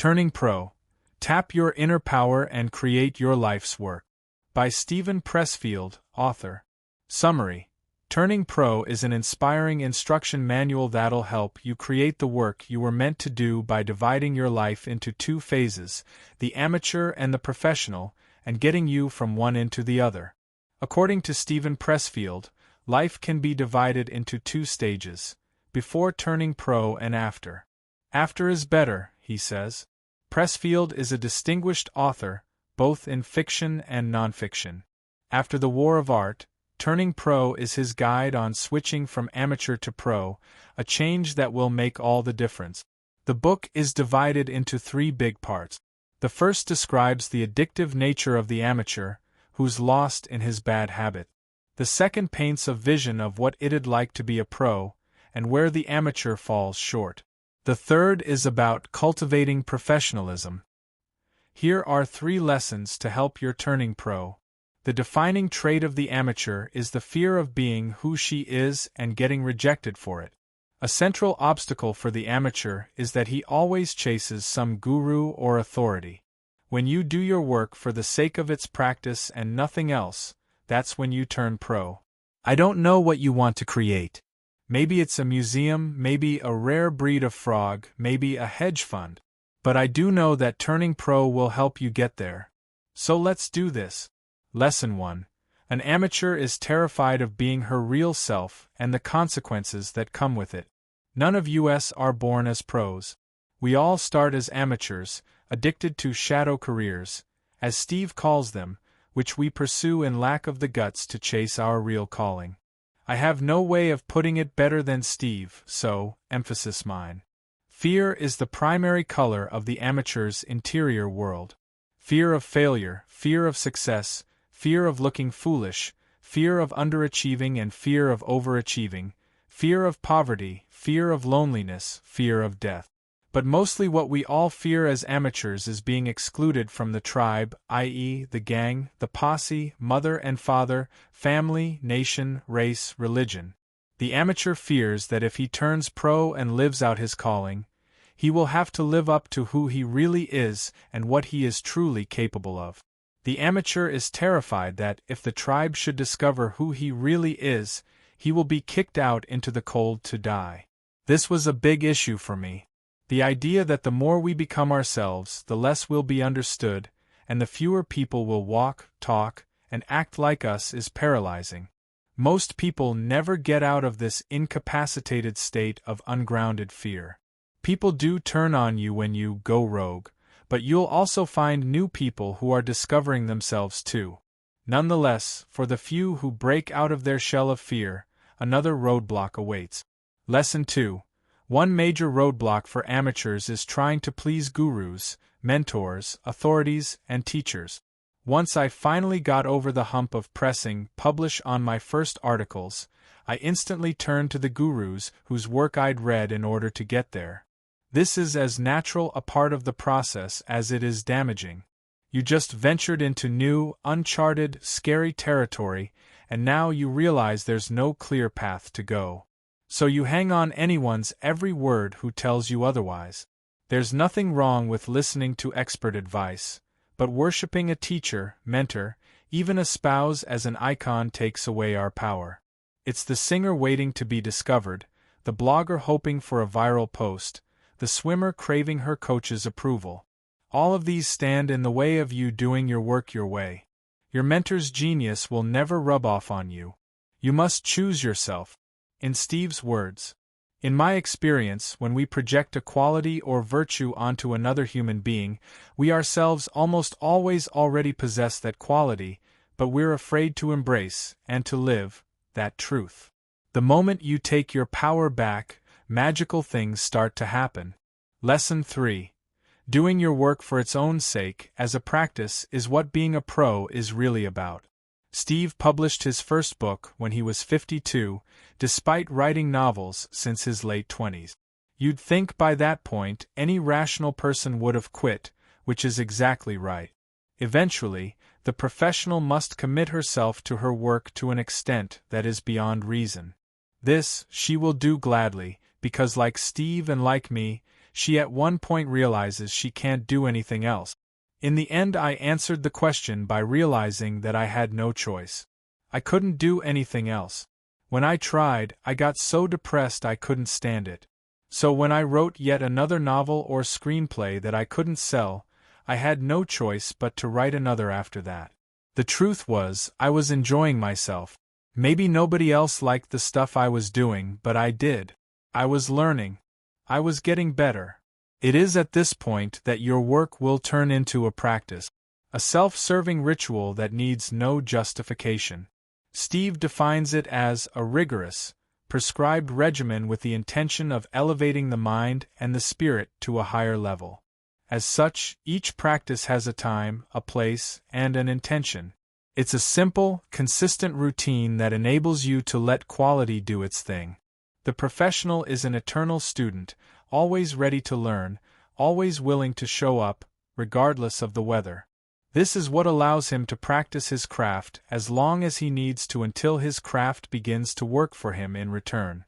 Turning Pro. Tap your inner power and create your life's work. By Steven Pressfield, author. Summary. Turning Pro is an inspiring instruction manual that'll help you create the work you were meant to do by dividing your life into two phases, the amateur and the professional, and getting you from one into the other. According to Steven Pressfield, life can be divided into two stages, before turning pro and after. After is better, he says. Pressfield is a distinguished author, both in fiction and nonfiction. After the War of Art, Turning Pro is his guide on switching from amateur to pro, a change that will make all the difference. The book is divided into three big parts. The first describes the addictive nature of the amateur, who's lost in his bad habit. The second paints a vision of what it'd like to be a pro, and where the amateur falls short. The third is about cultivating professionalism. Here are 3 lessons to help your turning pro. The defining trait of the amateur is the fear of being who she is and getting rejected for it. A central obstacle for the amateur is that he always chases some guru or authority. When you do your work for the sake of its practice and nothing else, that's when you turn pro. I don't know what you want to create. Maybe it's a museum, maybe a rare breed of frog, maybe a hedge fund. But I do know that turning pro will help you get there. So let's do this. Lesson 1. An amateur is terrified of being her real self and the consequences that come with it. None of us are born as pros. We all start as amateurs, addicted to shadow careers, as Steve calls them, which we pursue in lack of the guts to chase our real calling. I have no way of putting it better than Steve, so, emphasis mine. Fear is the primary color of the amateur's interior world. Fear of failure, fear of success, fear of looking foolish, fear of underachieving and fear of overachieving, fear of poverty, fear of loneliness, fear of death. But mostly what we all fear as amateurs is being excluded from the tribe, i.e., the gang, the posse, mother and father, family, nation, race, religion. The amateur fears that if he turns pro and lives out his calling, he will have to live up to who he really is and what he is truly capable of. The amateur is terrified that, if the tribe should discover who he really is, he will be kicked out into the cold to die. This was a big issue for me. The idea that the more we become ourselves, the less we'll be understood, and the fewer people will walk, talk, and act like us is paralyzing. Most people never get out of this incapacitated state of ungrounded fear. People do turn on you when you go rogue, but you'll also find new people who are discovering themselves too. Nonetheless, for the few who break out of their shell of fear, another roadblock awaits. Lesson 2. One major roadblock for amateurs is trying to please gurus, mentors, authorities, and teachers. Once I finally got over the hump of pressing publish on my first articles, I instantly turned to the gurus whose work I'd read in order to get there. This is as natural a part of the process as it is damaging. You just ventured into new, uncharted, scary territory, and now you realize there's no clear path to go. So you hang on anyone's every word who tells you otherwise. There's nothing wrong with listening to expert advice, but worshipping a teacher, mentor, even a spouse as an icon takes away our power. It's the singer waiting to be discovered, the blogger hoping for a viral post, the swimmer craving her coach's approval. All of these stand in the way of you doing your work your way. Your mentor's genius will never rub off on you. You must choose yourself. In Steve's words, in my experience, when we project a quality or virtue onto another human being, we ourselves almost always already possess that quality, but we're afraid to embrace, and to live, that truth. The moment you take your power back, magical things start to happen. Lesson 3. Doing your work for its own sake, as a practice, is what being a pro is really about. Steve published his first book when he was 52, despite writing novels since his late 20s. You'd think by that point any rational person would have quit, which is exactly right. Eventually, the professional must commit herself to her work to an extent that is beyond reason. This she will do gladly, because like Steve and like me, she at one point realizes she can't do anything else. In the end, I answered the question by realizing that I had no choice. I couldn't do anything else. When I tried, I got so depressed I couldn't stand it. So when I wrote yet another novel or screenplay that I couldn't sell, I had no choice but to write another after that. The truth was, I was enjoying myself. Maybe nobody else liked the stuff I was doing, but I did. I was learning. I was getting better. It is at this point that your work will turn into a practice, a self-serving ritual that needs no justification. Steve defines it as a rigorous, prescribed regimen with the intention of elevating the mind and the spirit to a higher level. As such, each practice has a time, a place, and an intention. It's a simple, consistent routine that enables you to let quality do its thing. The professional is an eternal student, always ready to learn, always willing to show up, regardless of the weather. This is what allows him to practice his craft as long as he needs to until his craft begins to work for him in return.